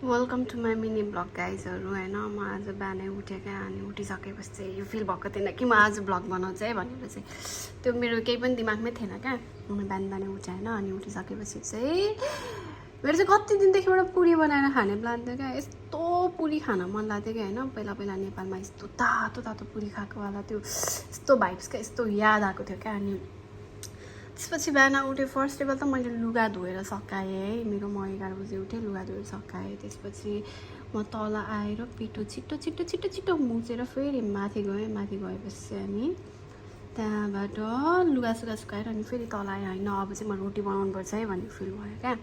Welcome to my mini vlog गाइजहरू होइन म आज बिहानै उठेँ अनि उठिसकेपछि चाहिँ यो फिल भएको थिएन कि म आज ब्लग बनाउँछु है भनेर चाहिँ त्यो मेरो केही पनि दिमागमै थिएन क्या बिहान बिहानै उठेँ होइन अनि उठिसकेपछि चाहिँ मेरो चाहिँ कति दिनदेखि एउटा पुरी बनाएर खाने प्लान थियो क्या यस्तो पुरी खान मन लाग्थ्यो कि होइन पहिला पहिला नेपालमा यस्तो तातो तातो पुरी खाएकोवाला त्यो यस्तो भाइब्स क्या यस्तो याद आएको थियो क्या अनि त्यसपछि बिहान उठेँ फर्स्ट अफ अल त मैले लुगा धोएर सकाएँ है मेरो म 11 बजी उठेँ लुगा धोएर सकाएँ त्यसपछि म तल आएर पिठो छिटो छिटो छिटो छिटो मुछेर फेरि माथि गएपछि अनि त्यहाँबाट लुगासुगा सुकाएर अनि फेरि तल आएँ होइन अब चाहिँ म रोटी बनाउनुपर्छ है भन्ने फिल भयो क्या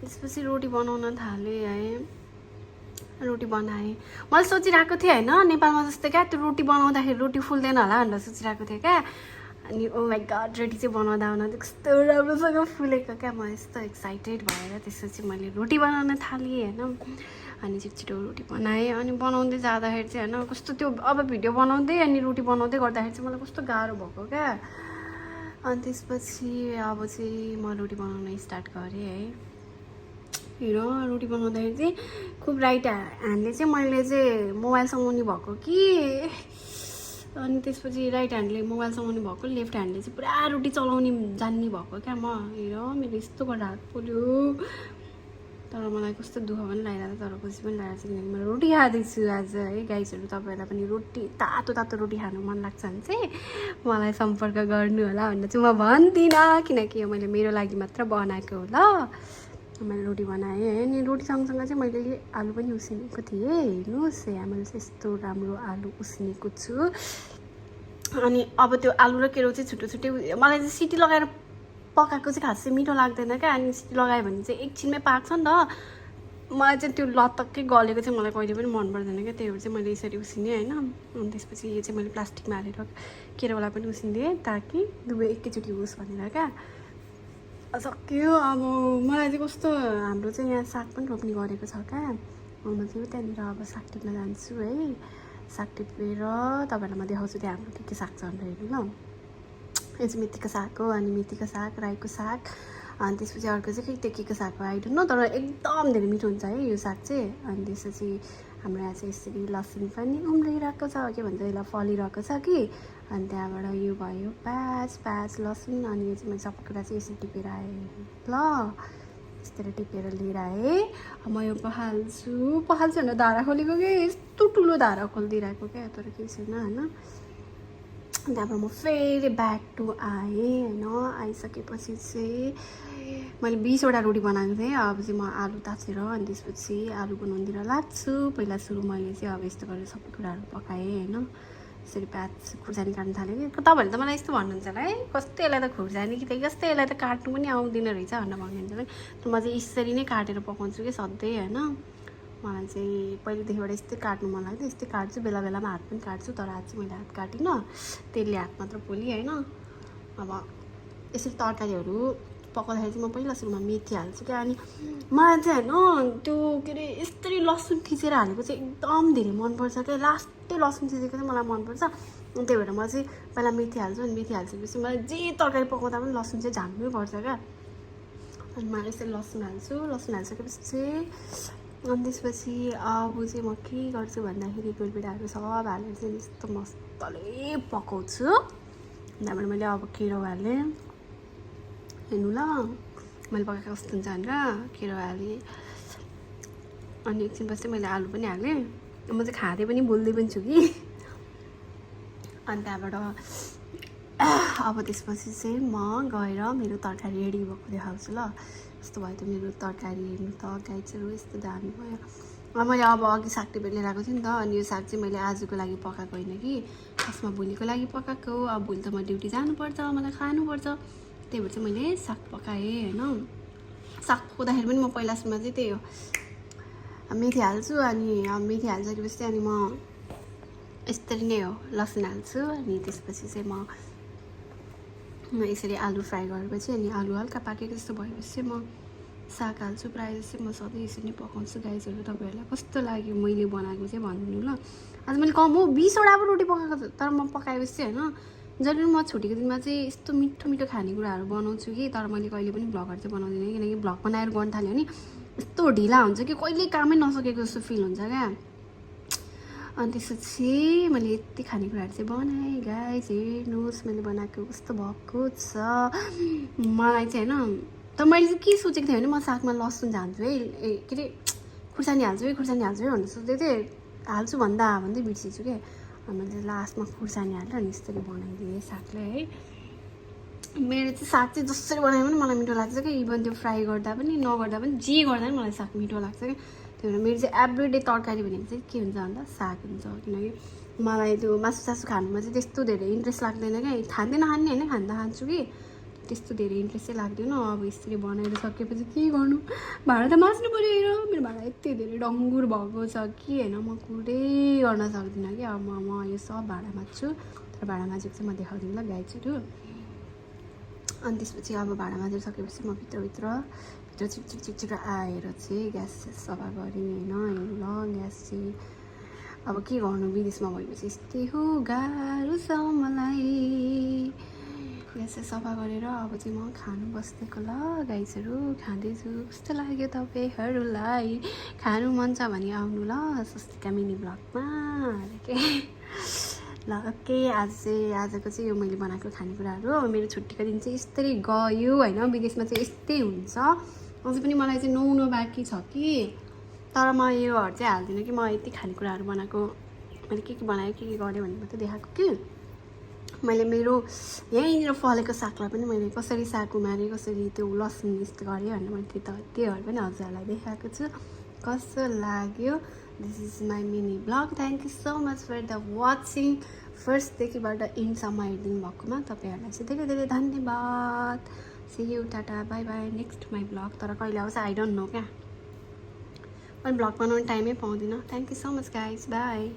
त्यसपछि रोटी बनाउन थालेँ है रोटी बनाएँ मैले सोचिरहेको थिएँ होइन नेपालमा जस्तै क्या त्यो रोटी बनाउँदाखेरि रोटी फुल्दैन होला भनेर सोचिरहेको थिएँ क्या अनि ओ माई गड रोटी चाहिँ बनाउँदा कस्तो राम्रोसँग फुलेको क्या म यस्तो एक्साइटेड भएर त्यसपछि मैले रोटी बनाउन थालेँ होइन अनि छिटो रोटी बनाएँ अनि बनाउँदै जाँदाखेरि चाहिँ होइन कस्तो त्यो अब भिडियो बनाउँदै अनि रोटी बनाउँदै गर्दाखेरि चाहिँ मलाई कस्तो गाह्रो भएको क्या अनि त्यसपछि अब चाहिँ म रोटी बनाउन स्टार्ट गरेँ है र रोटी बनाउँदाखेरि चाहिँ खुब राइट ह्यान्डले चाहिँ मैले चाहिँ मोबाइल समाउनु भएको कि अनि त्यसपछि राइट ह्यान्डले मोबाइल समाउनु भएको लेफ्ट ह्यान्डले चाहिँ पुरा रोटी चलाउने जान्ने भएको क्या म हेर मेरो यस्तो गरेर हात पोल्यो तर मलाई कस्तो दुःख पनि लागिरहेको तर खुसी पनि लागेको छ किनकि मैले रोटी खाँदैछु आज है गाइजहरू तपाईँहरूलाई पनि रोटी तातो तातो रोटी खानु मन लाग्छ भने चाहिँ मलाई सम्पर्क गर्नु होला भनेर चाहिँ म भन्दिनँ किनकि यो मैले मेरो लागि मात्र बनाएको हो ल मैले रोटी बनाएँ है अनि रोटी सँगसँगै चाहिँ मैले आलु पनि उसिनेको थिएँ हेर्नुहोस् यहाँ मैले चाहिँ यस्तो राम्रो आलु उसिनेको छु अनि अब त्यो आलु र केरो चाहिँ छुट्टै छुट्टै मलाई चाहिँ सिटी लगाएर पकाएको चाहिँ खासै मिठो लाग्दैन क्या अनि सिटी लगायो भने चाहिँ एकछिनमै पाक्छ नि त मलाई चाहिँ त्यो लतक्कै गलेको चाहिँ मलाई कहिले पनि मन पर्दैन क्या त्यही भएर चाहिँ मैले यसरी उसिनेँ होइन अनि त्यसपछि यो चाहिँ मैले प्लास्टिकमा हालेर केरोलाई पनि उसिनिदिएँ ताकि दुवै एकैचोटि होस् भनेर क्या सक्यो अब मलाई चाहिँ कस्तो हाम्रो चाहिँ यहाँ साग पनि रोप्ने गरेको छ क्या म चाहिँ त्यहाँनिर अब साग टिप्न जान्छु है साग टिपेर तपाईँहरूलाई म देखाउँछु त्यहाँ हाम्रो के साग छ भनेर हेर्नु ल यो चाहिँ मेथीको साग हो अनि मेथीको साग राईको साग अनि त्यसपछि अर्को चाहिँ के को साग हो आइडोन्ट नो तर एकदम धेरै मिठो हुन्छ है यो साग चाहिँ अनि त्यसपछि हाम्रो यहाँ चाहिँ यसरी लसुन पनि उम्रिरहेको छ के भन्छ यसलाई फलिरहेको छ कि अनि त्यहाँबाट यो भयो प्याज लसुन अनि यो चाहिँ मैले सबै कुरा चाहिँ यसरी टिपेर आएँ ल यस्तरी टिपेर लिएर आएँ म यो पखाल्छु भनेर धारा खोलेको कि यस्तो ठुलो धारा खोलिदिइरहेको क्या तर केही छैन होइन त्यहाँबाट म फेरि ब्याक टु आएँ होइन आइसकेपछि चाहिँ मैले 20वटा रोटी बनाएको थिएँ अब चाहिँ म आलु ताछेर अनि त्यसपछि आलु बनाउनुतिर लाग्छु पहिला सुरु मैले चाहिँ अब यस्तो गरेर सबै कुराहरू पकाएँ होइन यसरी प्याज खुर्सानी काट्नु थालेँ कि तपाईँहरूले त मलाई यस्तो भन्नुहुन्छ होला है कस्तो यसलाई त खुर्सानी कि त कस्तो यसलाई त काट्नु पनि आउँदैन रहेछ भनेर भन्नुहुन्छ है तर म चाहिँ यसरी नै काटेर पकाउँछु कि सधैँ होइन मलाई चाहिँ पहिलेदेखिबाट यस्तै काट्नु मन लाग्थ्यो यस्तै काट्छु बेला बेलामा हात पनि काट्छु तर आज चाहिँ मैले हात काटिनँ तेलले हात मात्र पोलेँ होइन अब यसरी तरकारीहरू पकाउँदाखेरि चाहिँ म पहिला सुरुमा मेथी हाल्छु क्या अनि मलाई चाहिँ होइन त्यो के अरे यस्तरी लसुन थिचेर हालेको चाहिँ एकदम धेरै मनपर्छ क्या लास्टै लसुन थिचेको चाहिँ मलाई मनपर्छ अनि त्यही भएर म चाहिँ पहिला मेथी हाल्छु अनि मेथी हालिसकेपछि मलाई जे तरकारी पकाउँदा पनि लसुन चाहिँ झान्नै पर्छ क्या अनि म यसरी लसुन हालिसकेपछि चाहिँ अनि त्यसपछि अब चाहिँ म के गर्छु भन्दाखेरि गोलबिडाहरू सब हालेर चाहिँ यस्तो मजाले पकाउँछु त्यहाँबाट मैले अब केरो हालेँ हेर्नु ल मैले पकाएको कस्तो हुन्छ भनेर केरो हालेँ अनि एकछिनपछि मैले आलु पनि हालेँ म चाहिँ खाँदै पनि बोल्दै पनि छु कि अनि त्यहाँबाट अब त्यसपछि चाहिँ म गएर मेरो तरकारी रेडी भएको देखाउँछु ल यस्तो भयो त मेरो तरकारी हेर्नु त गाइजहरू यस्तो दामी भयो मैले अब अघि साग टिपेर लिएर आएको थिएँ नि त अनि यो साग चाहिँ मैले आजको लागि पकाएको होइन कि खासमा भोलिको लागि पकाएको अब भोलि त म ड्युटी जानुपर्छ मलाई खानुपर्छ त्यही भएर चाहिँ मैले साग पकाएँ होइन साग पकाउँदाखेरि पनि म पहिला सुरुमा चाहिँ त्यही हो मेथी हाल्छु अनि मेथी हालिसकेपछि चाहिँ अनि म यसरी नै हो लसुन हाल्छु अनि त्यसपछि चाहिँ म यसरी आलु फ्राई गरेपछि अनि आलु हल्का पाकेको जस्तो भएपछि चाहिँ म साग हाल्छु प्रायः जस्तो म सधैँ यसरी नै पकाउँछु गाइजहरू तपाईँहरूलाई कस्तो लाग्यो मैले बनाएको चाहिँ भन्नु ल आज मैले कम हो 20वटा पो रोटी पकाएको तर म पकाएपछि होइन जरुर म छुट्टीको दिनमा चाहिँ यस्तो मिठो मिठो खानेकुराहरू बनाउँछु कि तर मैले कहिले पनि भ्लगहरू चाहिँ बनाउँदिनँ किनकि भ्लग बनाएर गर्न थाल्यो भने यस्तो ढिला हुन्छ कि कहिले कामै नसकेको जस्तो फिल हुन्छ क्या। अनि त्यसपछि मैले यति खानेकुराहरू चाहिँ बनाएँ गाइस, हेर्नुहोस् मैले बनाएको कस्तो भएको छ। मलाई चाहिँ होइन, त मैले चाहिँ के सोचेको थिएँ भने म सागमा लसुन हाल्छु है, के अरे खुर्सानी हाल्छु है भनेर सोचेको थिएँ। हाल्छु भन्दै बिर्सेछु क्या। अनि मैले लास्टमा खुर्सानी हालेर अनि यसरी बनाइदिएँ सागलाई है। मेरो चाहिँ साग चाहिँ जसरी बनायो भने मलाई मिठो लाग्छ क्या। इभन त्यो फ्राई गर्दा पनि नगर्दा पनि जे गर्दा पनि मलाई साग मिठो लाग्छ क्या। त्यही भएर मेरो चाहिँ एभ्रिडे तरकारी भनेको चाहिँ के हुन्छ भन्दा साग हुन्छ। किनकि मलाई त्यो मासु सासु खानुमा चाहिँ त्यस्तो धेरै इन्ट्रेस्ट लाग्दैन क्या। खाँदैन खाने होइन, खाँदा खान्छु कि त्यस्तो धेरै इन्ट्रेस्ट चाहिँ लाग्दैन। अब यसरी बनाएर सकेपछि के गर्नु, भाँडा त मास्नु पऱ्यो। हेर मेरो भाँडा यति धेरै डङ्गुर भएको छ कि होइन, म कुरै गर्न सक्दिनँ कि। अब म यो सब भाँडा माझ्छु, तर भाँडा माझेको चाहिँ म देखाउँदिनँ ल गाइजहरू। अनि त्यसपछि अब भाँडा माझेर सकेपछि म भित्र छिटो आएर चाहिँ ग्यास सफा गरेँ होइन। ल ग्यास चाहिँ अब के गर्नु, विदेशमा भएपछि यस्तै हो, गाह्रो छ मलाई। ग्यास चाहिँ सफा गरेर अब चाहिँ म खानु बस्नेको ल गाइजहरू। खाँदैछु। कस्तो लाग्यो तपाईँहरूलाई? खानु मन छ भने आउनु ल स्वस्तिका मिनी ब्लगमा के। ल ओके, आजको चाहिँ यो मैले बनाएको खानेकुराहरू हो। मेरो छुट्टीको दिन चाहिँ यस्तरी गयो होइन। विदेशमा चाहिँ यस्तै हुन्छ। अझै पनि मलाई चाहिँ नुहाउनु बाँकी छ कि, तर म योहरू चाहिँ हाल्दिनँ कि। म यति खानेकुराहरू बनाएको, मैले के बनाएँ के गरेँ भन्ने मात्रै देखाएको कि। मैले मेरो यहीँनिर फलेको सागलाई पनि मैले कसरी साग उमारेँ, कसरी त्यो लसुन मिक्स गरेँ भनेर मैले त्योहरू पनि हजुरहरूलाई देखाएको छु। कस्तो लाग्यो? This is my mini vlog. Thank you so much for the watching. फर्स्टदेखिबाट इन्डसम्म हेरिदिनु भएकोमा तपाईँहरूलाई चाहिँ धेरै धेरै धन्यवाद। See you, tata, bye bye. Next my vlog तर कहिले आउँछ आई डोन्ट नो क्या। मैले ब्लग बनाउने टाइमै पाउँदिनँ। Thank you so much guys, by.